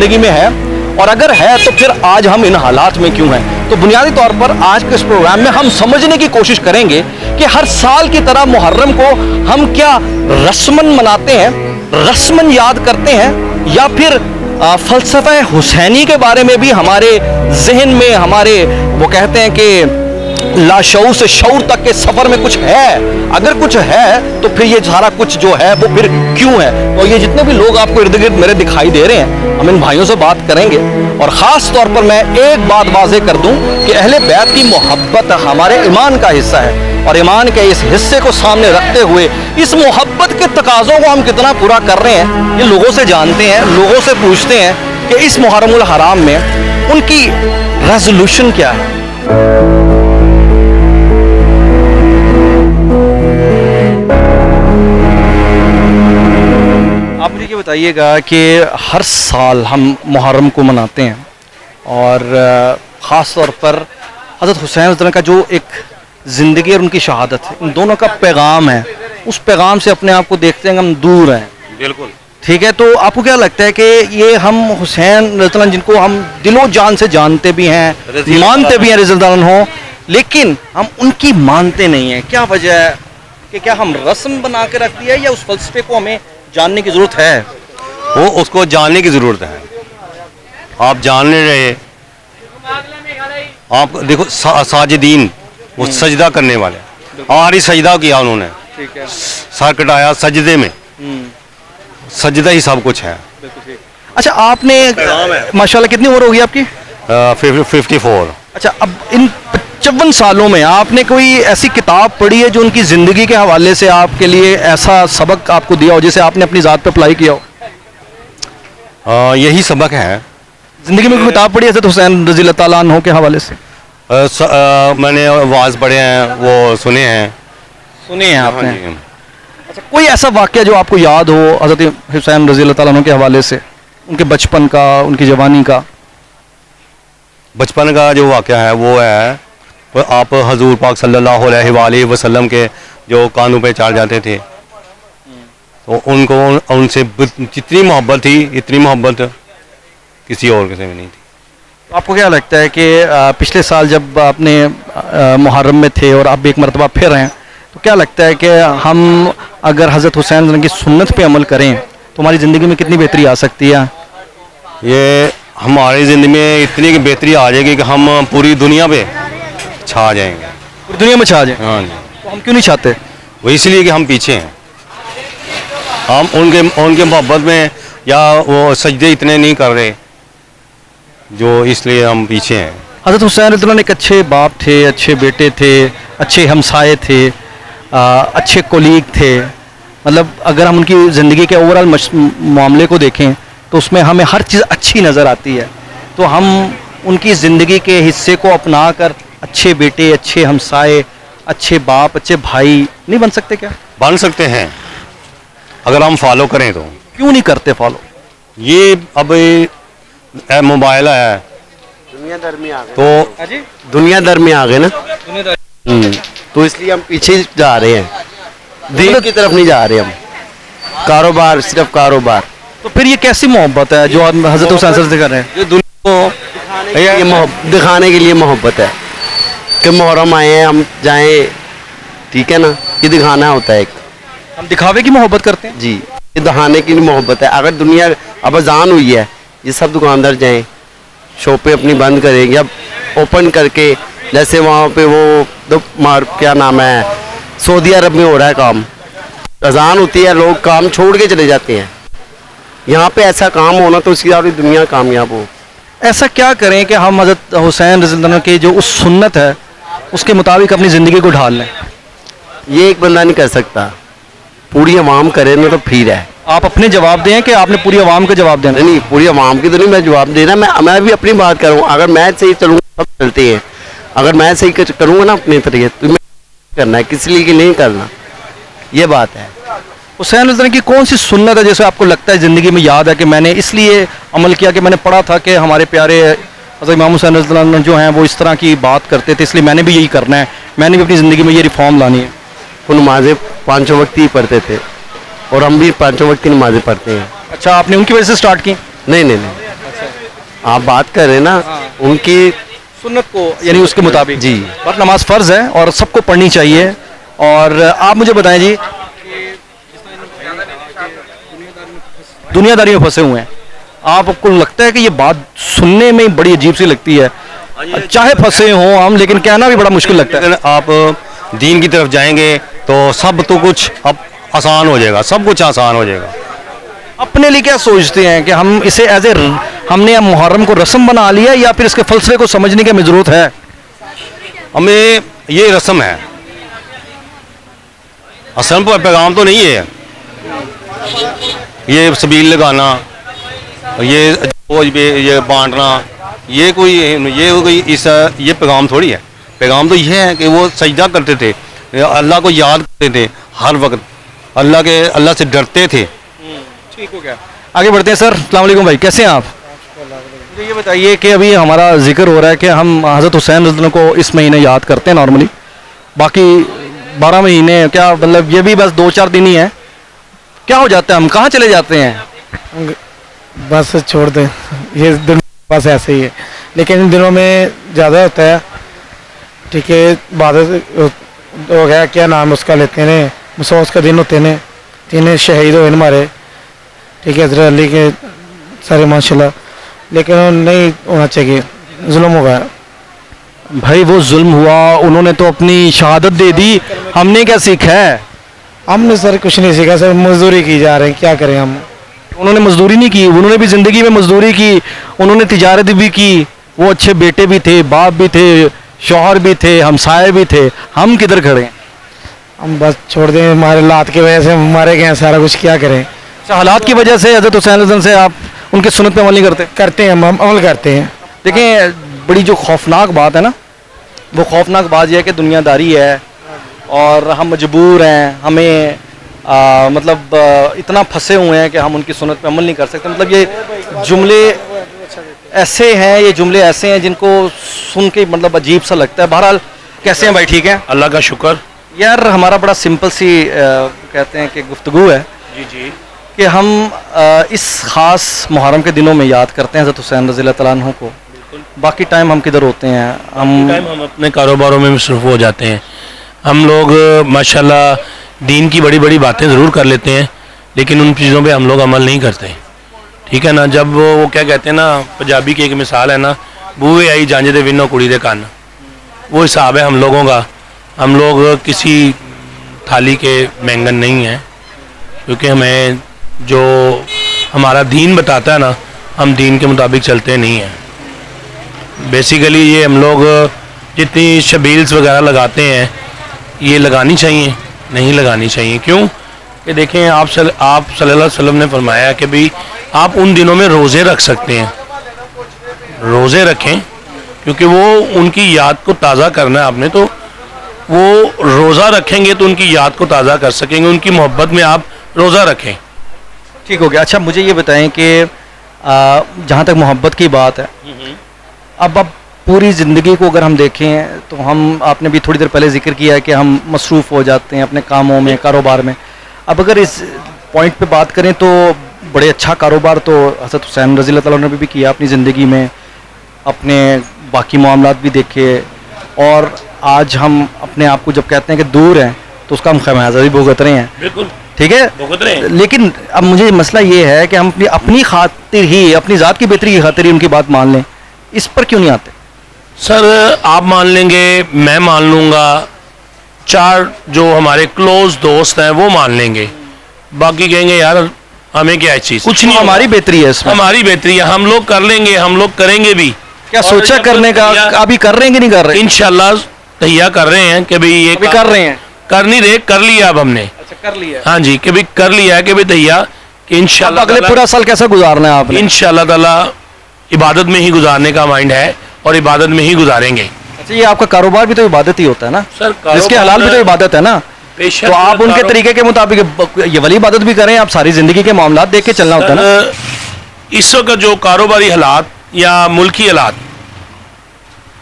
जिंदगी में है, और अगर है तो फिर आज हम इन हालात में क्यों हैं। तो बुनियादी तौर पर आज के इस प्रोग्राम में हम समझने की कोशिश करेंगे कि हर साल की तरह मुहर्रम को हम क्या रस्मन मनाते हैं, रस्मन याद करते हैं, या फिर फ़लसफ़ा हुसैनी के बारे में भी हमारे जहन में, हमारे वो कहते हैं कि लाशऊर से शऊर तक के सफर में कुछ है। अगर कुछ है तो फिर ये सारा कुछ जो है वो फिर क्यों है। तो ये जितने भी लोग आपको इर्द गिर्द मेरे दिखाई दे रहे हैं, हम इन भाइयों से बात करेंगे। और ख़ास तौर पर मैं एक बात वाज़ेह कर दूं कि अहले बैत की मोहब्बत हमारे ईमान का हिस्सा है, और ईमान के इस हिस्से को सामने रखते हुए इस मोहब्बत के तकाज़ों को हम कितना पूरा कर रहे हैं, ये लोगों से जानते हैं, लोगों से पूछते हैं कि इस मुहर्रमुल हराम में उनकी रेजोल्यूशन क्या है। आप मुझे ये बताइएगा कि हर साल हम मुहर्रम को मनाते हैं, और ख़ास तौर पर हज़रत हुसैन रज़ियल्लाहु का जो एक ज़िंदगी और उनकी शहादत है, इन दोनों का पैगाम है, उस पैगाम से अपने आप को देखते हैं कि हम दूर हैं। बिल्कुल ठीक है, तो आपको क्या लगता है कि ये हम हुसैन रज़ियल्लाहु जिनको हम दिलो जान से जानते भी हैं, मानते भी हैं रज़ियल्लाहु अन्हु, लेकिन हम उनकी मानते नहीं हैं, क्या वजह है? कि क्या हम रस्म बना के रख दिया है, या उस फलसफे को हमें जानने की ज़रूरत है? वो उसको जानने की ज़रूरत है। आप जान नहीं रहे। आप देखो साजिदीन, वो सजदा करने वाले, और ही सजदा किया उन्होंने, ठीक है, सर कटाया सजदे में, सजदा ही सब कुछ है। अच्छा, आपने माशाल्लाह कितनी उम्र होगी आपकी? 54। अच्छा, अब इन 55 सालों में आपने कोई ऐसी किताब पढ़ी है जो उनकी ज़िंदगी के हवाले से आपके लिए ऐसा सबक आपको दिया हो, जिसे आपने अपनी ज़ात पे अप्लाई किया हो? यही सबक है। ज़िंदगी में कोई किताब पढ़ी है हज़रत हुसैन रज़ियल्लाहु ताला अन्हु के हवाले से? मैंने वाज पढ़े हैं, वो सुने हैं। सुने हैं आपने? अच्छा, कोई ऐसा वाक़या जो आपको याद हो हज़रत हुसैन रज़ियल्लाहु ताला अन्हु के हवाले से, उनके बचपन का, उनकी जवानी का? बचपन का जो वाक़या है वो है, वो आप हजूर पाक सल्लल्लाहु अलैहि वसल्लम के जो कानों पे चढ़ जाते थे, तो उनको उनसे जितनी मोहब्बत थी, इतनी मोहब्बत किसी और से भी नहीं थी। तो आपको क्या लगता है कि पिछले साल जब आपने मुहर्रम में थे और अब एक मरतबा फिर हैं, तो क्या लगता है कि हम अगर हज़रत हुसैन की सुन्नत पे अमल करें तो हमारी ज़िंदगी में कितनी बेहतरी आ सकती है? ये हमारी ज़िंदगी में इतनी बेहतरी आ जाएगी कि हम पूरी दुनिया पे छा जाएंगे। पूरी दुनिया में छा जाए? हाँ जी। तो हम क्यों नहीं चाहते? वो इसलिए कि हम पीछे हैं। हम उनके मोहब्बत में या वो सजदे इतने नहीं कर रहे, जो इसलिए हम पीछे हैं। हज़रत हुसैन रज़ियल्लाहु अन्हु एक अच्छे बाप थे, अच्छे बेटे थे, अच्छे हमसाए थे, अच्छे कोलीग थे। मतलब अगर हम उनकी ज़िंदगी के ओवरऑल मामले को देखें तो उसमें हमें हर चीज़ अच्छी नज़र आती है। तो हम उनकी ज़िंदगी के हिस्से को अपना कर अच्छे बेटे, अच्छे हमसाए, अच्छे बाप, अच्छे भाई नहीं बन सकते क्या? बन सकते हैं अगर हम फॉलो करें। तो क्यों नहीं करते फॉलो? ये अब मोबाइल है, दुनिया दर में आ गए, तो दुनिया दर में आ गए ना, तो इसलिए हम पीछे जा रहे हैं, दीन की तरफ नहीं जा रहे हम। कारोबार, सिर्फ कारोबार। तो फिर ये कैसी मोहब्बत है जो हम हज़रत हुसैन से कर रहे हैं? जो दुनिया को दिखाने के लिए मोहब्बत है कि मुहर्रम आए हैं, हम जाएं, ठीक है ना, ये दिखाना होता है एक। हम दिखावे की मोहब्बत करते हैं जी, ये दिखाने की मोहब्बत है। अगर दुनिया अब अजान हुई है, ये सब दुकानदार जाएं, शॉपें अपनी बंद करेंगे, अब ओपन करके, जैसे वहाँ पे वो क्या नाम है, सऊदी अरब में हो रहा है काम, अजान होती है, लोग काम छोड़ के चले जाते हैं। यहाँ पे ऐसा काम होना तो उसकी सारी दुनिया कामयाब हो। ऐसा क्या करें कि हम हज़रत हुसैन रज़ियल्लाहु अन्हु की जो उस सुन्नत है उसके मुताबिक अपनी ज़िंदगी को ढाल लें? ये एक बंदा नहीं कर सकता, पूरी आवाम करे ना तो फिर है। आप अपने जवाब दें कि आपने पूरी आवाम का जवाब देना? नहीं, पूरी आवाम की तो नहीं मैं जवाब देना, मैं भी अपनी बात करूँ। अगर मैं सही चलूँगा सब चलते हैं, अगर मैं सही करूँगा ना अपने तरीके, तो मैं करना है, किसी लिए नहीं करना, ये बात है। हुसैन रज़ियल्लाहु अन्हु की कौन सी सुन्नत है जैसे आपको लगता है ज़िंदगी में याद है कि मैंने इसलिए अमल किया कि मैंने पढ़ा था कि हमारे प्यारे हज़रत इमाम हुसैन रज़ियल्लाहु अन्हु जो हैं वो इस तरह की बात करते थे, इसलिए मैंने भी यही करना है, मैंने भी अपनी ज़िंदगी में ये रिफॉर्म लानी है? वो नमाज़ें 5 वक्त ही पढ़ते थे, और हम भी 5 वक्त की नमाज़ें पढ़ते हैं। अच्छा, आपने उनकी वजह से स्टार्ट की? नहीं नहीं नहीं, आप बात कर रहे हैं ना, उनकी सुन्नत को यानी उसके मुताबिक जी। पर नमाज फ़र्ज़ है और सबको पढ़नी चाहिए। और आप मुझे बताएं जी, दुनियादारी में फंसे हुए हैं, आपको लगता है कि ये बात सुनने में ही बड़ी अजीब सी लगती है, चाहे फंसे हों हम, लेकिन कहना भी बड़ा मुश्किल लगता है। लेकिन आप दीन की तरफ जाएंगे तो सब तो कुछ अब आसान हो जाएगा, सब कुछ आसान हो जाएगा। अपने लिए क्या सोचते हैं कि हम इसे एज ए हमने मुहर्रम को रस्म बना लिया या फिर इसके फलसफे को समझने की हमें ज़रूरत है? हमें ये रस्म है, असल पर पैगाम तो नहीं है। ये सबील लगाना, ये बांटना, ये कोई ये पैगाम थोड़ी है। पैगाम तो ये है कि वो सजदा करते थे, अल्लाह को याद करते थे हर वक्त, अल्लाह से डरते थे। ठीक हो गया, आगे बढ़ते हैं सर। अस्सलाम वालेकुम भाई, कैसे हैं आप? मुझे ये बताइए कि अभी हमारा जिक्र हो रहा है कि हम हज़रत हुसैन रज़ियल्लाहु को इस महीने याद करते हैं नॉर्मली, बाकी 12 महीने क्या मतलब ये भी बस 2-4 दिन ही है, क्या हो जाता है, हम कहाँ चले जाते हैं? बस छोड़ दें, ये दिन बस ऐसे ही है, लेकिन इन दिनों में ज़्यादा होता है। ठीक है, इबादत हो गया, क्या नाम उसका लेते हैं, मसौस का दिन होते हैं, 3 शहीद हुए हमारे, ठीक है, हज़रत अली के सारे माशाल्लाह, लेकिन नहीं होना चाहिए, जुल्म हो गया भाई। वो जुल्म हुआ, उन्होंने तो अपनी शहादत दे दी, हमने क्या सीखा है? हमने सर कुछ नहीं सीखा सर, मजदूरी की जा रहे हैं, क्या करें हम। उन्होंने मजदूरी नहीं की, उन्होंने भी ज़िंदगी में मजदूरी की, उन्होंने तिजारत भी की, वो अच्छे बेटे भी थे, बाप भी थे, शौहर भी थे, हमसाए भी थे, हम किधर खड़े हैं? हम बस छोड़ दें, हमारे लात की वजह से हम मारे गए हैं, सारा कुछ क्या करें। अच्छा, हालात की वजह से हज़रत हुसैन रज़ियल्लाहु से आप उनके सुन्नत पे अमल नहीं करते? करते हैं, हम अमल करते हैं। देखें, बड़ी जो खौफनाक बात है ना, वो खौफनाक बात यह है कि दुनियादारी है और हम मजबूर हैं, हमें इतना फंसे हुए हैं कि हम उनकी सुन्नत पे अमल नहीं कर सकते। मतलब ये जुमले ऐसे हैं, ये जुमले ऐसे हैं जिनको सुन के मतलब अजीब सा लगता है। बहरहाल, कैसे हैं भाई, ठीक हैं? अल्लाह का शुक्र। यार हमारा बड़ा सिंपल सी कहते हैं कि गुफ्तगू है जी जी, कि हम इस ख़ास मुहर्रम के दिनों में याद करते हैं हज़रत हुसैन रज़ियल्लाहु तआला अन्हु को। बाकी टाइम हम किधर होते हैं? हम अपने कारोबारों में मसरूफ़ हो जाते हैं। हम लोग माशाल्लाह दीन की बड़ी बड़ी बातें ज़रूर कर लेते हैं, लेकिन उन चीज़ों पे हम लोग अमल नहीं करते। ठीक है ना, जब वो क्या कहते हैं ना, पंजाबी की एक मिसाल है ना, बूहे आई जांझ दे विनो कुड़ी दे कान, वो हिसाब है हम लोगों का। हम लोग किसी थाली के बैंगन नहीं हैं, क्योंकि हमें जो हमारा दीन बताता है ना, हम दीन के मुताबिक चलते नहीं हैं। बेसिकली ये हम लोग जितनी शबील्स वगैरह लगाते हैं, ये लगानी चाहिए, नहीं लगानी चाहिए। क्यों कि देखें, आप सल्लल्लाहु अलैहि वसल्लम ने फरमाया कि भाई आप उन दिनों में रोज़े रख सकते हैं, रोज़े रखें, क्योंकि वो उनकी याद को ताज़ा करना है आपने, तो वो रोज़ा रखेंगे तो उनकी याद को ताज़ा कर सकेंगे, उनकी मोहब्बत में आप रोज़ा रखें। ठीक हो गया। अच्छा, मुझे ये बताएं कि जहाँ तक मोहब्बत की बात है, अब पूरी ज़िंदगी को अगर हम देखें तो हम, आपने भी थोड़ी देर पहले जिक्र किया है कि हम मसरूफ़ हो जाते हैं अपने कामों में, कारोबार में। अब अगर इस पॉइंट पे बात करें तो बड़े अच्छा कारोबार तो हज़रत हुसैन रज़ियल्लाहु तआला अन्हु ने भी किया अपनी ज़िंदगी में, अपने बाकी मामलात भी देखे, और आज हम अपने आप को जब कहते हैं कि दूर हैं तो उसका हम खमियाजा भी भुगत रहे हैं। बिल्कुल ठीक है, भुगत रहे हैं। लेकिन अब मुझे मसला ये है कि हम अपनी खातिर ही, अपनी ज़ात की बेहतरी की खातिर ही उनकी बात मान लें, इस पर क्यों नहीं आते? सर, आप मान लेंगे, मैं मान लूँगा, 4 जो हमारे क्लोज दोस्त हैं वो मान लेंगे, बाकी कहेंगे यार हमें क्या है चीज़, कुछ नहीं, हमारी बेहतरी है इसमें, हमारी बेहतरी है, हम लोग कर लेंगे, हम लोग करेंगे भी। क्या सोचा करने का, अभी कर रहे हैं कि नहीं कर रहे? इंशाल्लाह तैयार कर रहे हैं कि भाई ये अभी कर रहे हैं, कर नहीं रहे, कर लिया अब हमने। अच्छा, कर लिया। हाँ जी, कि भाई कर लिया है कि भाई तैयार कि इंशाल्लाह अगले पूरा साल कैसा गुजारना है आपने? इंशाल्लाह ताला इबादत में ही गुजारने का माइंड है और इबादत में ही गुजारेंगे। अच्छा, ये आपका कारोबार भी तो इबादत ही होता है ना सर, इसके हलाल भी तो इबादत है ना, बेशक। तो आप उनके तरीके के मुताबिक ये वाली इबादत भी करें, आप सारी जिंदगी के मामलात देख के चलना होता है ना। इस वक्त जो कारोबारी हालात या मुल्की हालात,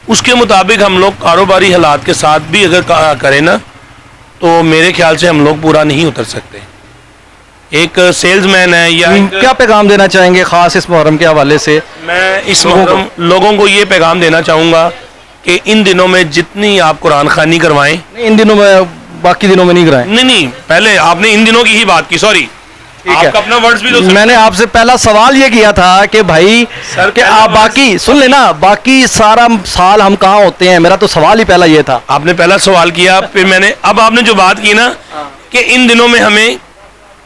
उसके मुताबिक हम लोग कारोबारी हालात के साथ भी अगर करें ना, तो मेरे ख्याल से हम लोग पूरा नहीं उतर सकते। एक सेल्समैन है या क्या पैगाम देना चाहेंगे खास इस मुहर्रम के हवाले से? मैं इस मुहर्रम लोगों को ये पैगाम देना चाहूँगा कि इन दिनों में जितनी आप कुरान खानी करवाएं, इन दिनों में, बाकी दिनों में नहीं कराएं। नहीं पहले आपने इन दिनों की ही बात की, सॉरी आपका अपना वर्ड्स भी तो मैंने आपसे पहला सवाल ये किया था कि भाई सर, कि आप बाकी सुन लेना, बाकी सारा साल हम कहाँ होते हैं, मेरा तो सवाल ही पहला ये था। आपने पहला सवाल किया, फिर मैंने, अब आपने जो बात की ना कि इन दिनों में हमें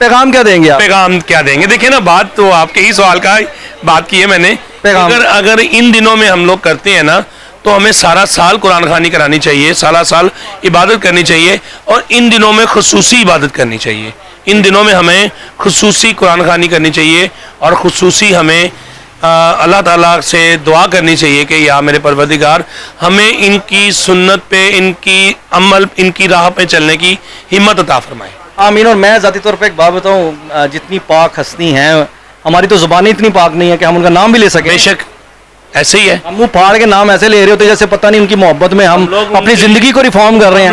पैगाम क्या देंगे आप? पैगाम क्या देंगे, देखिए ना बात तो आपके ही सवाल का बात की है मैंने। पैगाम। अगर इन दिनों में हम लोग करते हैं ना तो हमें सारा साल कुरान खानी करानी चाहिए, सारा साल इबादत करनी चाहिए, और इन दिनों में खुसूसी इबादत करनी चाहिए। इन दिनों में हमें खुसूसी कुरान खानी करनी चाहिए और खुसूसी हमें अल्लाह ताला से दुआ करनी चाहिए कि या मेरे परवरदिगार हमें इनकी सुन्नत पे, इनकी अमल, इनकी राह पे चलने की हिम्मत अता फरमाए। आमीन। और मैं ज़ाती तौर पे एक बात बताऊँ, जितनी पाक हस्ती हैं, हमारी तो ज़ुबानें इतनी पाक नहीं है कि हम उनका नाम भी ले सकें। बेशक ऐसे ही है, हम मुंह फाड़ के नाम ऐसे ले रहे होते जैसे पता नहीं उनकी मोहब्बत में हम अपनी ज़िंदगी को रिफॉर्म कर रहे हैं।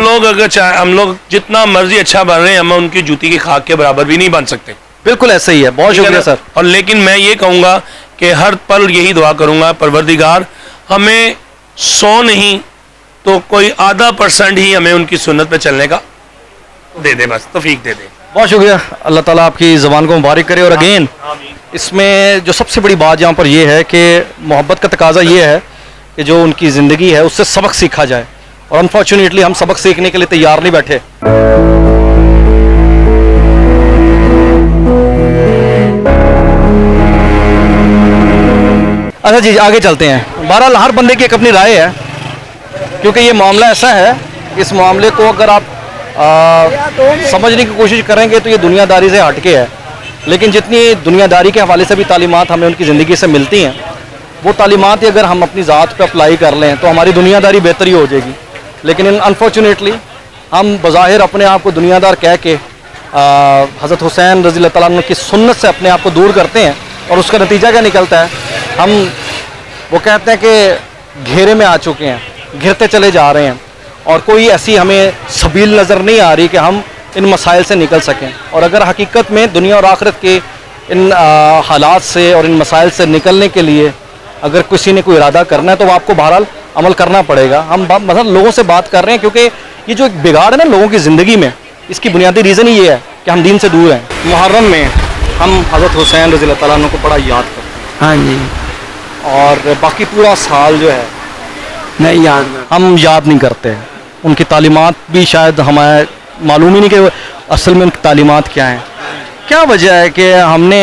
हम लोग जितना मर्जी अच्छा बन रहे हैं, हम उनकी जूती की खाक के बराबर भी नहीं बन सकते। बिल्कुल ऐसे ही है। बहुत शुक्रिया सर। और लेकिन मैं ये कहूँगा कि हर पल यही दुआ करूँगा, परवरदिगार हमें 100 नहीं तो कोई आधा % ही हमें उनकी सुन्नत पे चलने का दे दे, बस तौफीक दे दे। बहुत शुक्रिया। अल्लाह ताला आपकी ज़बान को मुबारक करे। और अगेन इसमें जो सबसे बड़ी बात यहाँ पर यह है कि मोहब्बत का तकाजा ये है कि जो उनकी ज़िंदगी है उससे सबक सीखा जाए, और अनफॉर्चुनेटली हम सबक सीखने के लिए तैयार नहीं बैठे। अच्छा जी, आगे चलते हैं। बहरहाल हर बंदे की एक अपनी राय है, क्योंकि ये मामला ऐसा है, इस मामले को अगर आप समझने की कोशिश करेंगे तो ये दुनियादारी से हटके है, लेकिन जितनी दुनियादारी के हवाले से भी तालीमात हमें उनकी ज़िंदगी से मिलती हैं, वो तालीमात ही अगर हम अपनी ज़ात पे अप्लाई कर लें तो हमारी दुनियादारी बेहतरी हो जाएगी। लेकिन अनफॉर्चुनेटली हम बज़ाहिर अपने आप को दुनियादार कह के हज़रत हुसैन रज़ी अल्लाह तआला अन्हु की सुन्नत से अपने आप को दूर करते हैं, और उसका नतीजा क्या निकलता है? हम वो कहते हैं कि घेरे में आ चुके हैं, घिरते चले जा रहे हैं, और कोई ऐसी हमें सबील नज़र नहीं आ रही कि हम इन मसाइल से निकल सकें। और अगर हकीकत में दुनिया और आखिरत के इन हालात से और इन मसाइल से निकलने के लिए अगर किसी ने कोई इरादा करना है तो वो आपको बहरहाल अमल करना पड़ेगा। हम मतलब लोगों से बात कर रहे हैं, क्योंकि ये जो एक बिगाड़ है ना लोगों की ज़िंदगी में, इसकी बुनियादी रीज़न ही ये है कि हम दीन से दूर हैं। मुहर्रम में हम हज़रत हुसैन रज़ी अल्लाह तआला अन्हु को बड़ा याद करते हैं। हाँ जी, और बाकी पूरा साल जो है नहीं याद हम याद नहीं करते। उनकी तालीमात भी शायद हमें मालूम ही नहीं कि असल में उनकी तालीमात क्या हैं। क्या वजह है कि हमने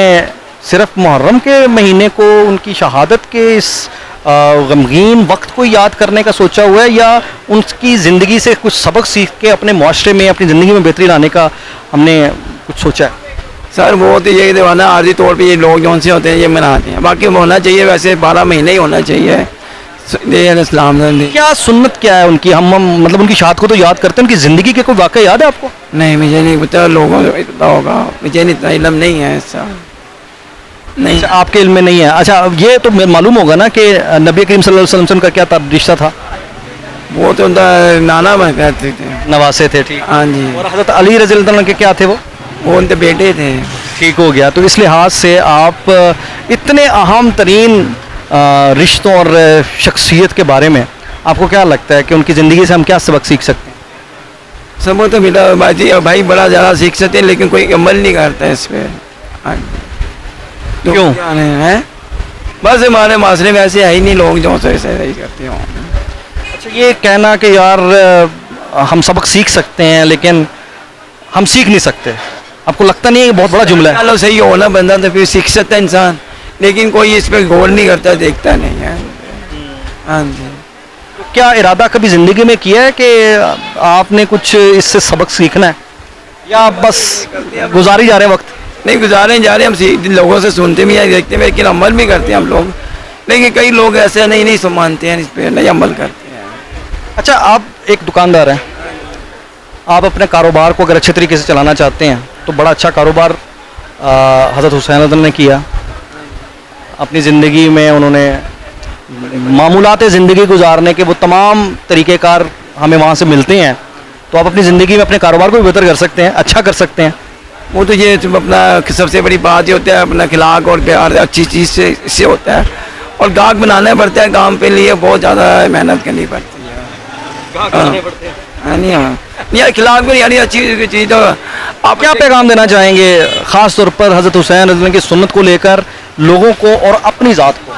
सिर्फ मुहर्रम के महीने को उनकी शहादत के इस गमगीन वक्त को याद करने का सोचा हुआ है, या उनकी ज़िंदगी से कुछ सबक सीख के अपने माशरे में, अपनी ज़िंदगी में बेहतरी लाने का हमने कुछ सोचा है? सर वो तो यही दीवाना आर्जी तौर पे ये लोग जौन से होते हैं ये मनाते हैं, बाकी होना चाहिए वैसे 12 महीने ही होना चाहिए। इस्लाम क्या सुन्नत क्या है उनकी? हम मतलब उनकी शहादत को तो याद करते हैं, उनकी ज़िंदगी के कोई वाक़या याद है आपको? नहीं, मुझे नहीं पता, लोगों को पता होगा, मुझे इतना इल्म नहीं है ऐसा नहीं। अच्छा, आपके इल्म में नहीं है। अच्छा, ये तो मालूम होगा ना कि नबी करीम सल्लल्लाहु अलैहि वसल्लम का क्या रिश्ता था? वो तो उनका नाना बन कहते थे, नवासे थे। ठीक। हाँ जी। और हज़रत अली रज़ी अल्लाह अन्हु के क्या थे? वो उनके बेटे थे। ठीक हो गया। तो इस लिहाज से आप इतने अहम तरीन रिश्तों और शख्सियत के बारे में आपको क्या लगता है कि उनकी ज़िंदगी से हम क्या सबक सीख सकते हैं? सब तो मिला बाजी भाई, बड़ा ज़्यादा सीख सकते हैं, लेकिन कोई अमल नहीं करता है इस पर। हाँ जी। तो क्यों? क्या है, बस हमारे माशरे में ऐसे है ही नहीं लोग जो ऐसे ही करते हो। अच्छा, ये कहना कि यार हम सबक सीख सकते हैं लेकिन हम सीख नहीं सकते, आपको लगता नहीं है ये बहुत बड़ा जुमला है? चलो सही हो ना बंदा तो फिर सीख सकता है इंसान, लेकिन कोई इस पर गौर नहीं करता, देखता नहीं है। हाँ जी। क्या इरादा कभी ज़िंदगी में किया है कि आपने कुछ इससे सबक सीखना है, या आप बस गुजारी जा रहे हैं वक्त? नहीं, गुजारे जा रहे हैं हम, लोगों से सुनते भी हैं, देखते भी, लेकिन अमल भी करते हैं हम लोग, लेकिन कई लोग ऐसे नहीं मानते हैं, इस पर नहीं अमल करते हैं। अच्छा, आप एक दुकानदार हैं, आप अपने कारोबार को अगर अच्छे तरीके से चलाना चाहते हैं तो बड़ा अच्छा कारोबार हज़रत हुसैन ने किया। अपनी ज़िंदगी में उन्होंने मामूलात ज़िंदगी गुजारने के वो तमाम तरीक़ेकार हमें वहाँ से मिलते हैं, तो आप अपनी ज़िंदगी में अपने कारोबार को भी बेहतर कर सकते हैं, अच्छा कर सकते हैं। वो तो ये अपना सबसे बड़ी बात ये होता है अपना खिलाक और प्यार अच्छी चीज़ से इससे होता है, और गाहक बनाना पड़ता है, काम पे लिए बहुत ज़्यादा मेहनत करनी पड़ती है। नहीं हाँ नहीं यार, खिलाक भी यानी अच्छी चीज़ तो आप क्या पैगाम देना चाहेंगे खास तौर पर हज़रत हुसैन रज़ी की सुन्नत को लेकर लोगों को और अपनी ज़ात को?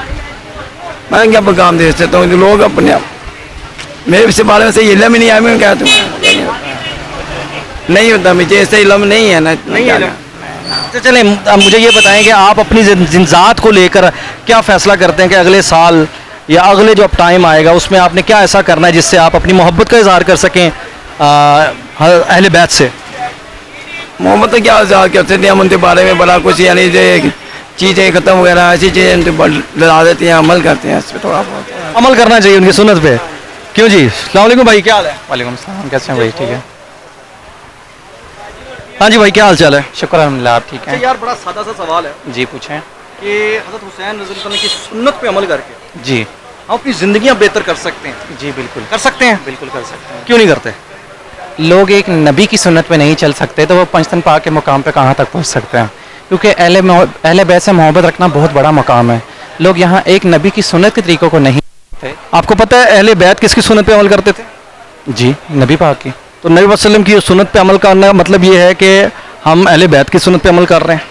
मैं क्या पैगाम दे सकता हूँ, लोग अपने मेरे से बारे में से इलम ही नहीं आया, मैं क्या दूँ, नहीं होता मुझे ऐसे इलम नहीं है ना, नहीं है। अच्छा चलें, अब मुझे ये बताएं कि आप अपनी ज़ात को लेकर क्या फ़ैसला करते हैं कि अगले साल या अगले जो अब टाइम आएगा उसमें आपने क्या ऐसा करना है जिससे आप अपनी मोहब्बत का इजहार कर सकें अहले बैत से? मोहब्बत तो क्या इज़हार करते थे हम उनके बारे में बड़ा कुछ, यानी चीज़ें ख़त्म वगैरह ऐसी चीज़ें लड़ा देते हैं, अमल करते हैं इस पर थोड़ा बहुत अमल करना चाहिए उनकी सुन्नत पे। क्यों जी? अस्सलाम वालेकुम भाई, क्या हाल है? वालेकुम सलाम, कैसे हैं भाई? ठीक है, हाँ जी भाई, क्या हाल चाल है? शुक्र अल्हम्दुलिल्लाह, आप ठीक हैं? यार बड़ा सादा सा सवाल है जी पूछें। कि हज़रत हुसैन रज़ी अल्लाह की सुन्नत पे अमल करके जी हम अपनी ज़िंदगियाँ बेहतर कर सकते हैं? जी बिल्कुल कर सकते हैं? बिल्कुल कर सकते हैं। क्यों नहीं करते? लोग एक नबी की सुन्नत पे नहीं चल सकते तो वो पंचतन पाक के मुकाम पे कहाँ तक पहुँच सकते हैं? क्योंकि अहले बैत से मोहब्बत रखना बहुत बड़ा मकाम है। लोग यहाँ एक नबी की सुन्नत के तरीक़ों को नहीं थे। आपको पता है अहले बैत किसकी सुन्नत पे अमल करते थे? जी नबी पाक की। तो नबी वसल्लम की सुन्नत पे अमल करने का मतलब ये है कि हम अहले बैत की सुन्नत पे अमल कर रहे हैं।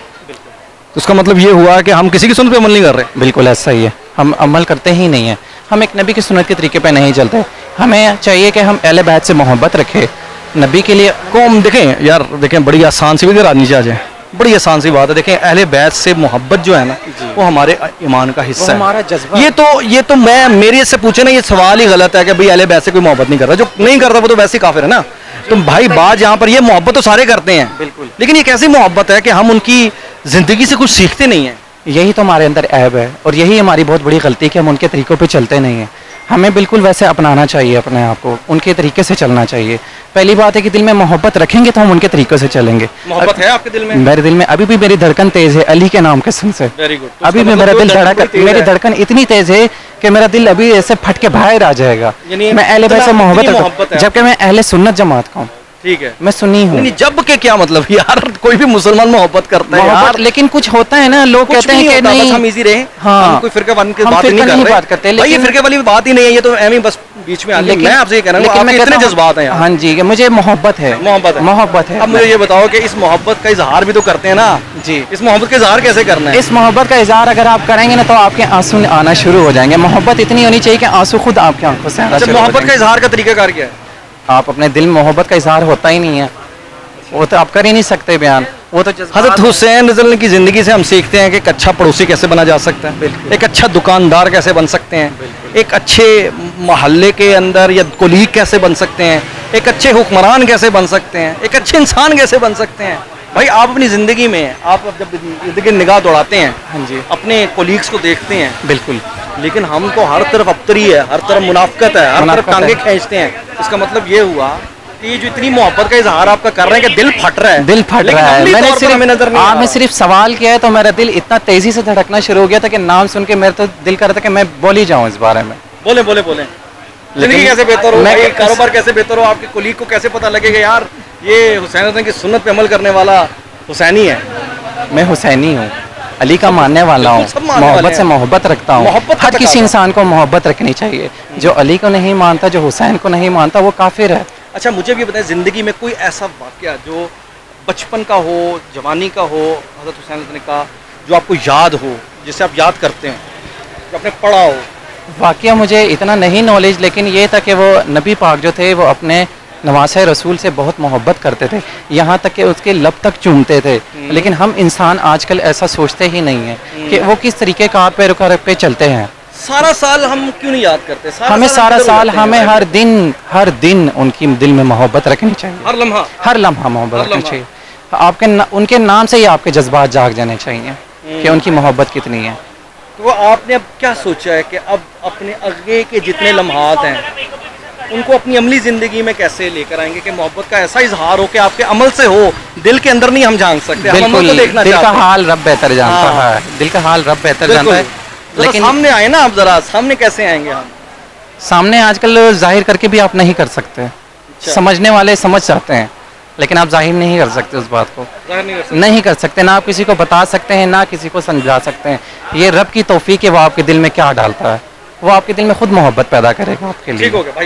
तो उसका मतलब ये हुआ कि हम किसी की सुन्नत पे अमल नहीं कर रहे। बिल्कुल ऐसा ही है, हम अमल करते ही नहीं हैं, हम एक नबी की सुन्नत के तरीके पे नहीं चलते। हमें चाहिए कि हम अहले बैत से मोहब्बत रखें, नबी के लिए कौम देखें यार, देखें बड़ी आसान सी भी नीचे आ जाए, बड़ी आसान सी बात है। देखें अहले बैत से मोहब्बत जो है ना वो हमारे ईमान का हिस्सा है, हमारा जज्बा। ये तो मैं मेरे से पूछे ना, ये सवाल ही गलत है कि भाई अहले बैत से कोई मोहब्बत नहीं कर रहा। जो नहीं करता वो तो वैसे ही काफिर है ना। तो भाई बात यहाँ पर ये मोहब्बत तो सारे करते हैं बिल्कुल, लेकिन ये कैसी मोहब्बत है कि हम उनकी जिंदगी से कुछ सीखते नहीं हैं। यही तो हमारे अंदर ऐब है और यही हमारी बहुत बड़ी गलती है कि हम उनके तरीक़ों पे चलते नहीं हैं। हमें बिल्कुल वैसे अपनाना चाहिए अपने आप को, उनके तरीके से चलना चाहिए। पहली बात है कि दिल में मोहब्बत रखेंगे तो हम उनके तरीक़ों से चलेंगे। मोहब्बत है आपके दिल में? मेरे दिल में अभी भी मेरी धड़कन तेज़ है अली के नाम कसम से। Very good. अभी भी मेरा दिल धड़कन, मेरी धड़कन इतनी तेज़ है कि मेरा दिल अभी ऐसे फट के बाहर आ जाएगा। मैं अहले बैत से मोहब्बत रखता हूं, जबकि मैं अहले सुन्नत जमात का हूँ। ठीक है, मैं सुन्नी हूँ। नहीं जब के क्या मतलब यार, कोई भी मुसलमान मोहब्बत करता है यार। लेकिन कुछ होता है ना, लोग कहते हैं कि नहीं हम इजी रहे, हाँ, हम कोई फिरका वाली की हम बात फिरका नहीं नहीं कर बात करते, रहे। भाई ये फिरके वाली बात ही नहीं है, ये तो एम बस बीच में आ गई। मैं आपसे ये कह रहा हूं आपके इतने जज्बात हैं यार। हाँ जी, कि मुझे मोहब्बत है, मोहब्बत है। अब मुझे ये बताओ कि इस मोहब्बत का इजहार भी तो करते हैं ना जी। इस मोहब्बत का इजहार कैसे करना है? इस मोहब्बत का इजहार अगर आप करेंगे ना तो आपके आंसू आना शुरू हो जाएंगे। मोहब्बत इतनी होनी चाहिए कि आंसू खुद आपकी आंखों से आना शुरू हो मोहब्बत का जाएंगे। इजहार का तरीकाकार क्या है? आप अपने दिल में मोहब्बत का इजहार होता ही नहीं है, वो तो आप कर ही नहीं सकते बयान। वो तो हज़रत हुसैन रज़ी अल्लाह की ज़िंदगी से हम सीखते हैं कि एक अच्छा पड़ोसी कैसे बना जा सकता है, एक अच्छा दुकानदार कैसे बन सकते हैं, एक अच्छे मोहल्ले के अंदर या कोलीग कैसे बन सकते हैं, एक अच्छे हुक्मरान कैसे बन सकते हैं, एक अच्छे इंसान कैसे बन सकते हैं। भाई आप अपनी ज़िंदगी में आप जब ज़िंदगी निगाह दौड़ाते हैं, हाँ जी, अपने कोलीग्स को देखते हैं, बिल्कुल, लेकिन हम तो हर तरफ अबतरी है, हर तरफ मुनाफकत है, हर तरफ टांगे खींचते हैं। इसका मतलब ये हुआ कि ये जो इतनी मोहब्बत का इजहार आपका कर रहे हैं कि दिल फट रहा है, दिल फट रहा है। मैंने सिर्फ आपने सिर्फ सवाल किया है तो मेरा दिल इतना तेजी से धड़कना शुरू हो गया था कि नाम सुन के मेरा तो दिल कर रहा था कि मैं बोल ही जाऊं इस बारे में। बोले जिंदगी कैसे बेहतर हो, भाई कारोबार कैसे बेहतर हो, आपके कोलीग को कैसे पता लगेगा यार ये हुसैन रज़ी की सुन्नत पे अमल करने वाला हुसैनी है। मैं हुसैनी हूँ, अली का मानने वाला हूँ, मोहब्बत से मोहब्बत रखता हूँ। हर किसी इंसान को मोहब्बत रखनी चाहिए। जो अली को नहीं मानता, जो हुसैन को नहीं मानता, वो काफिर है। अच्छा मुझे भी बताएं, ज़िंदगी में कोई ऐसा वाक़या जो बचपन का हो, जवानी का हो, हज़रत हुसैन रज़ी का जो आपको याद हो, जिसे आप याद करते हैं, जो आपने पढ़ा हो? वाक़या मुझे इतना नहीं नॉलेज, लेकिन ये था कि वो नबी पाक जो थे वो अपने नवासे रसूल से बहुत मोहब्बत करते थे, यहाँ तक कि उसके लब तक चूमते थे। लेकिन हम इंसान आजकल ऐसा सोचते ही नहीं है कि वो किस तरीके का पैरोकार पे चलते हैं। सारा साल हम क्यों नहीं याद करते? हमें सारा साल, हमें हर दिन उनकी दिल में मोहब्बत रखनी चाहिए, हर लम्हा मोहब्बत रखनी चाहिए। आपके उनके नाम से ही आपके जज्बात जाग जाने चाहिए कि उनकी मोहब्बत कितनी है। तो आपने अब क्या सोचा है कि अब अपने आगे के जितने लम्हात हैं उनको अपनी अमली ज़िंदगी में कैसे लेकर आएंगे कि मोहब्बत का ऐसा इजहार हो कि आपके अमल से हो, दिल के अंदर नहीं हम जान सकते, हम अमल को देखना दिल चाहते का हैं। हाल रब बेहतर जानता है, दिल का हाल रब बेहतर जानता है। लेकिन सामने आए ना, आप जरा सामने कैसे आएंगे? हम सामने आजकल जाहिर करके भी आप नहीं कर सकते। समझने वाले समझ जाते हैं, लेकिन आप जाहिर नहीं कर सकते उस बात को, नहीं कर सकते, ना आप किसी को बता सकते हैं ना किसी को समझा सकते हैं। ये रब की तौफीक है, वो आपके दिल में क्या डालता है, वो आपके दिल में खुद मोहब्बत पैदा करेगा आपके लिए। ठीक हो गया भाई,